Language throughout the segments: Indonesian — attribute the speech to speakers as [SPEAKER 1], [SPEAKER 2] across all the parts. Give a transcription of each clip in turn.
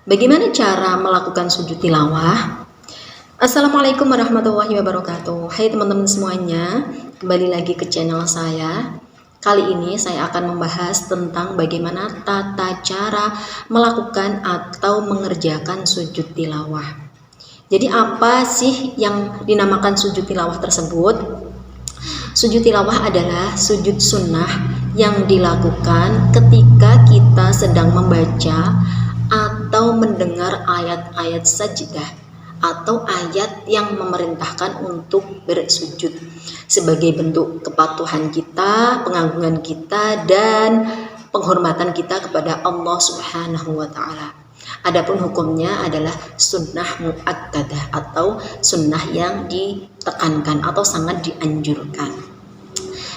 [SPEAKER 1] Bagaimana cara melakukan sujud tilawah? Assalamualaikum warahmatullahi wabarakatuh. Hai teman-teman semuanya, kembali lagi ke channel saya. Kali ini saya akan membahas tentang bagaimana tata cara melakukan atau mengerjakan sujud tilawah. Jadi apa sih yang dinamakan sujud tilawah tersebut? Sujud tilawah adalah sujud sunnah yang dilakukan ketika kita sedang membaca atau mendengar ayat-ayat sajdah atau ayat yang memerintahkan untuk bersujud sebagai bentuk kepatuhan kita, pengagungan kita, dan penghormatan kita kepada Allah Subhanahu wa Ta'ala. Adapun hukumnya adalah sunnah muakkadah atau sunnah yang ditekankan atau sangat dianjurkan.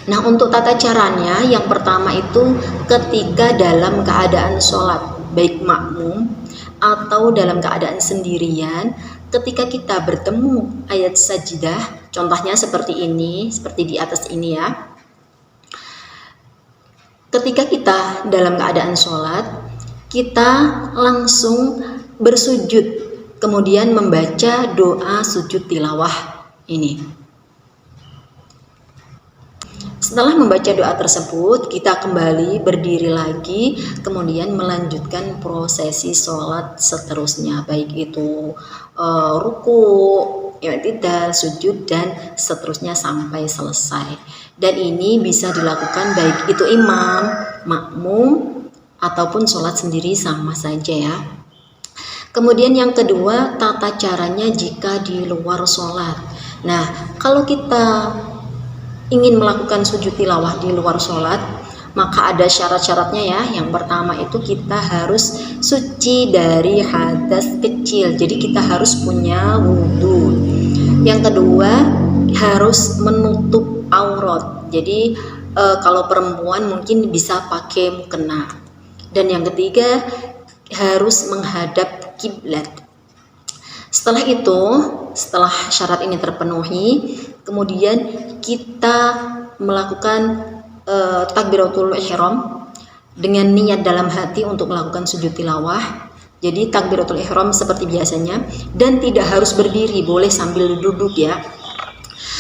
[SPEAKER 1] Nah, untuk tata caranya, yang pertama itu ketika dalam keadaan sholat, baik makmum atau dalam keadaan sendirian, ketika kita bertemu ayat sajdah, contohnya seperti ini, seperti di atas ini ya. Ketika kita dalam keadaan sholat, kita langsung bersujud, kemudian membaca doa sujud tilawah ini. Setelah membaca doa tersebut, kita kembali berdiri lagi, kemudian melanjutkan prosesi sholat seterusnya, baik itu ruku, i'tidal, sujud, dan seterusnya sampai selesai. Dan ini bisa dilakukan baik itu imam, makmum, ataupun sholat sendiri sama saja ya. Kemudian yang kedua, tata caranya jika di luar sholat. Nah, kalau kita ingin melakukan sujud tilawah di luar sholat, maka ada syarat-syaratnya ya. Yang pertama itu kita harus suci dari hadas kecil, jadi kita harus punya wudhu. Yang kedua, harus menutup aurat, jadi kalau perempuan mungkin bisa pakai mukena. Dan yang ketiga, harus menghadap kiblat. Setelah itu, setelah syarat ini terpenuhi, kemudian kita melakukan takbiratul ihram dengan niat dalam hati untuk melakukan sujud tilawah. Jadi takbiratul ihram seperti biasanya, dan tidak harus berdiri, boleh sambil duduk ya.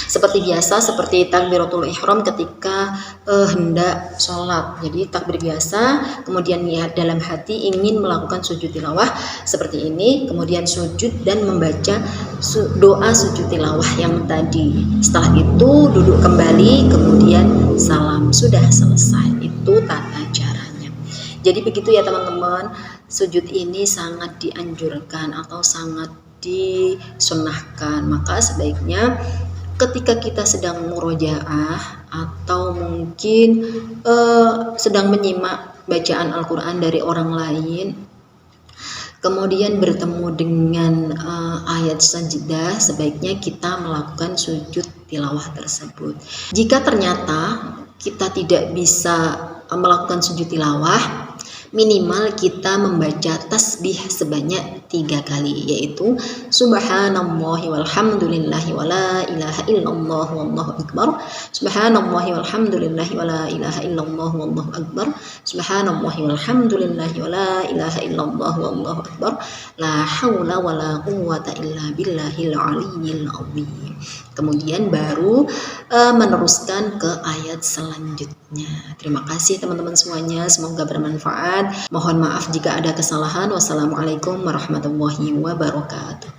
[SPEAKER 1] Seperti biasa, seperti takbiratul ihram ketika hendak sholat. Jadi takbir biasa, kemudian niat dalam hati ingin melakukan sujud tilawah seperti ini, kemudian sujud dan membaca doa sujud tilawah yang tadi. Setelah itu duduk kembali, kemudian salam, sudah selesai. Itu tata caranya. Jadi begitu ya teman-teman, sujud ini sangat dianjurkan atau sangat disunnahkan. Maka sebaiknya ketika kita sedang murojaah atau mungkin sedang menyimak bacaan Al-Quran dari orang lain, kemudian bertemu dengan ayat sajdah, sebaiknya kita melakukan sujud tilawah tersebut. Jika ternyata kita tidak bisa melakukan sujud tilawah, minimal kita membaca tasbih sebanyak 3 kali, yaitu subhanallahi walhamdulillahi wala ilaha illallah wallahu akbar, subhanallahi walhamdulillahi wala ilaha illallah wallahu akbar, subhanallahi walhamdulillahi wala ilaha illallah wallahu akbar, la haula wala quwwata illa billahil aliyyil azim. Kemudian baru meneruskan ke ayat selanjutnya. Terima kasih teman-teman semuanya, semoga bermanfaat. Mohon maaf jika ada kesalahan. Wassalamualaikum warahmatullahi wabarakatuh.